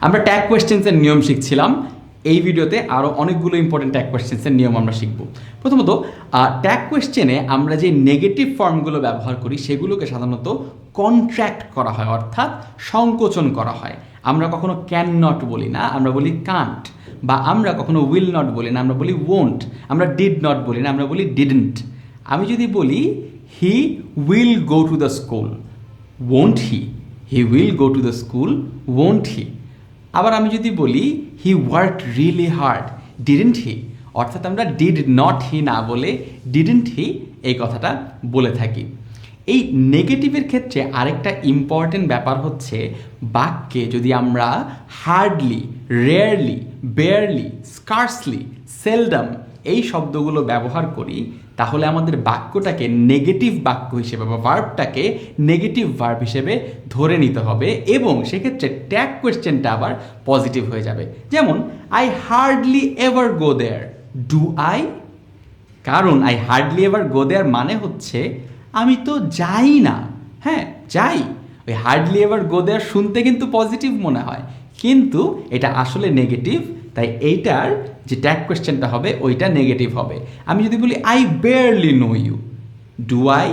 আমরা ট্যাগ কোয়েশ্চেন্সের নিয়ম শিখছিলাম। এই ভিডিওতে আরও অনেকগুলো ইম্পর্টেন্ট ট্যাগ কোয়েশ্চেন্সের নিয়ম আমরা শিখব। প্রথমত ট্যাগ কোয়েশ্চেনে আমরা যে নেগেটিভ ফর্মগুলো ব্যবহার করি সেগুলোকে সাধারণত কন্ট্র্যাক্ট করা হয়, অর্থাৎ সংকোচন করা হয়। আমরা কখনো ক্যান নট বলি না, আমরা বলি কান্ট। বা আমরা কখনো উইল নট বলি না, আমরা বলি ওন্ট। আমরা ডিড নট বলি না, আমরা বলি ডিডন্ট। আমি যদি বলি he will go to the school, won't he? He will go to the school, won't he? আবার আমি যদি বলি he worked really hard, didn't he? অর্থাৎ আমরা ডিড নট হি না বলে ডিডন্ট হি এই কথাটা বলে থাকি। এই নেগেটিভের ক্ষেত্রে আরেকটা ইম্পর্টেন্ট ব্যাপার হচ্ছে, বাক্যে যদি আমরা hardly, rarely, barely, scarcely, seldom এই শব্দগুলো ব্যবহার করি, তাহলে আমাদের বাক্যটাকে নেগেটিভ বাক্য হিসেবে বা ভার্বটাকে নেগেটিভ ভার্ব হিসেবে ধরে নিতে হবে, এবং সেক্ষেত্রে ট্যাগ কোয়েশ্চেনটা আবার পজিটিভ হয়ে যাবে। যেমন I hardly ever go there, do I? কারণ I hardly ever go there মানে হচ্ছে আমি তো যাই না। হ্যাঁ, যাই। ওই হার্ডলি এভার গো দেয়ার শুনতে কিন্তু পজিটিভ মনে হয়, কিন্তু এটা আসলে নেগেটিভ। তাই এইটার যে ট্যাগ কোয়েশ্চেনটা হবে ওইটা নেগেটিভ হবে। আমি যদি বলি I barely know you, do I?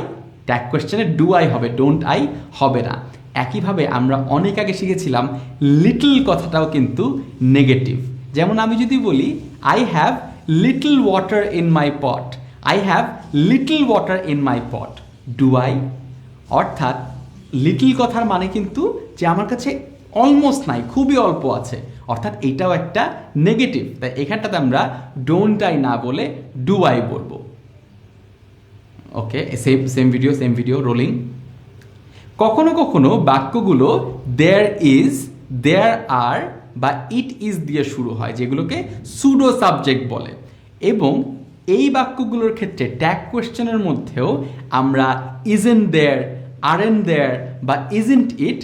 Tag কোয়েশ্চেনে ডু আই হবে, ডোন্ট আই হবে না। একইভাবে আমরা অনেক আগে শিখেছিলাম লিটল কথাটাও কিন্তু নেগেটিভ। যেমন আমি যদি বলি I have little water in my pot, I have little water in my pot, do I? অর্থাৎ লিটল কথার মানে কিন্তু যে আমার কাছে অলমোস্ট নাই, খুবই অল্প আছে, অর্থাৎ এইটাও একটা নেগেটিভ। তাই এখানটাতে আমরা ডোন্ট আই না বলে ডু আই বলবো। ওকে, সেম ভিডিও রোলিং। কখনো কখনো বাক্যগুলো দেয়ার ইজ, দেয়ার আর বা ইট ইজ দিয়ে শুরু হয়, যেগুলোকে সুডো সাবজেক্ট বলে। এবং এই বাক্যগুলোর ক্ষেত্রে ট্যাগ কোয়েশ্চেনের মধ্যেও আমরা ইজেন্ট দেয়ার, আরেন্ট দেয়ার বা ইজেন্ট ইট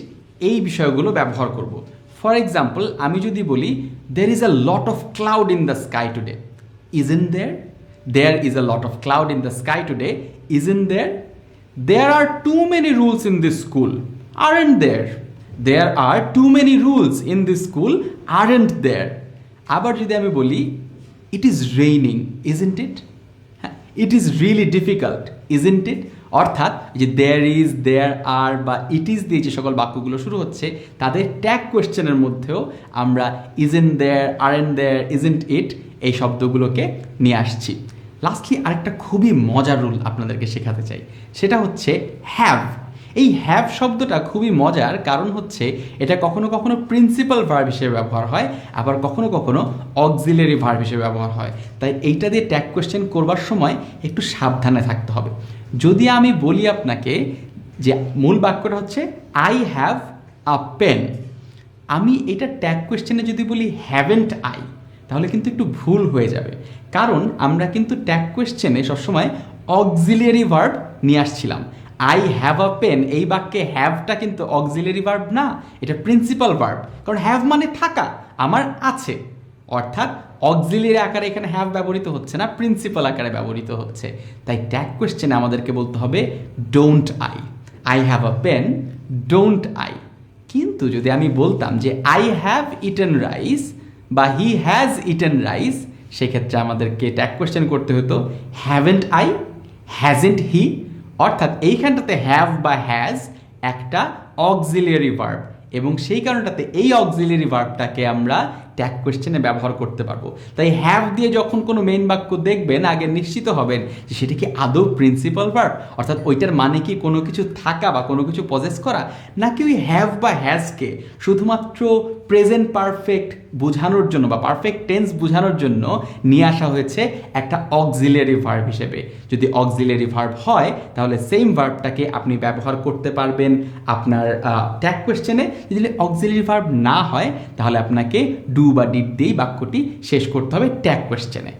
এই বিষয়গুলো ব্যবহার করব। ফর এক্সাম্পল, আমি যদি বলি there is a lot of cloud in the sky today, isn't there? There is a lot of cloud in the sky today, isn't there? There are too many rules in this school, aren't there? There are too many rules in this school, aren't there? আবার যদি আমি বলি it is raining, isn't it? It is really difficult, isn't it? অর্থাৎ যে there is, there are বা it is দিয়ে যে সকল বাক্যগুলো শুরু হচ্ছে তাদের ট্যাগ কোয়েশ্চেনের মধ্যেও আমরা isn't there, aren't there, isn't it এই শব্দগুলোকে নিয়ে আসছি। লাস্টলি আরেকটা খুবই মজার রুল আপনাদেরকে শেখাতে চাই, সেটা হচ্ছে হ্যাভ। এই হ্যাভ শব্দটা খুবই মজার, কারণ হচ্ছে এটা কখনো কখনো প্রিন্সিপাল ভার্ব হিসেবে ব্যবহার হয়, আবার কখনো কখনো অক্সিলারি ভার্ব হিসেবে ব্যবহার হয়। তাই এইটা দিয়ে ট্যাগ কোয়েশ্চেন করবার সময় একটু সাবধানে থাকতে হবে। যদি আমি বলি আপনাকে যে মূল বাক্যটা হচ্ছে আই হ্যাভ আ পেন, আমি এটা ট্যাগ কোয়েশ্চেনে যদি বলি হ্যাভেন্ট আই, তাহলে কিন্তু একটু ভুল হয়ে যাবে। কারণ আমরা কিন্তু ট্যাগ কোয়েশ্চেনে সবসময় অক্সিলিয়ারি ভার্ব নিয়ে আসছিলাম। আই হ্যাভ আ পেন এই বাক্যে হ্যাভটা কিন্তু অক্সিলিয়ারি ভার্ব না, এটা প্রিন্সিপাল ভার্ব। কারণ হ্যাভ মানে থাকা, আমার আছে, অর্থাৎ অক্সিলিয়ারি আকারে এখানে হ্যাভ ব্যবহৃত হচ্ছে না, প্রিন্সিপাল আকারে ব্যবহৃত হচ্ছে। তাই ট্যাগ কোয়েশ্চেনে আমাদেরকে বলতে হবে don't I, I have a pen, don't I. কিন্তু যদি আমি বলতাম যে আই হ্যাভ ইটেন রাইস বা হি হ্যাজ ইটেন রাইস, সেক্ষেত্রে আমাদেরকে ট্যাগ কোয়েশ্চেন করতে হতো হ্যাভেন্ট আই, হ্যাজেন্ট হি? অর্থাৎ এইখানটাতে হ্যাভ বা হ্যাজ একটা অক্সিলিয়ারি ভার্ব, এবং সেই কারণটাতে এই অক্সিলিয়ারি ভার্বটাকে আমরা ট্যাগ কোয়েশ্চেনে ব্যবহার করতে পারবো। তাই হ্যাভ দিয়ে যখন কোনো মেইন বাক্য দেখবেন, আগে নিশ্চিত হবেন যে সেটা কি আদৌ প্রিন্সিপাল ভার্ব, অর্থাৎ ওইটার মানে কি কোনো কিছু থাকা বা কোনো কিছু পজেস করা, নাকি ওই হ্যাভ বা হ্যাজকে শুধুমাত্র প্রেজেন্ট পারফেক্ট বোঝানোর জন্য বা পারফেক্ট টেন্স বোঝানোর জন্য নিয়ে আসা হয়েছে একটা অক্সিলিয়ারি ভার্ব হিসেবে। যদি অক্সিলিয়ারি ভার্ব হয় তাহলে সেম ভার্বটাকে আপনি ব্যবহার করতে পারবেন আপনার ট্যাগ কোয়েশ্চেনে। যদি অক্সিলিয়ারি ভার্ব না হয় তাহলে আপনাকে ডু বা ডিড দিয়েই বাক্যটি শেষ করতে হবে ট্যাগ কোয়েশ্চেনে।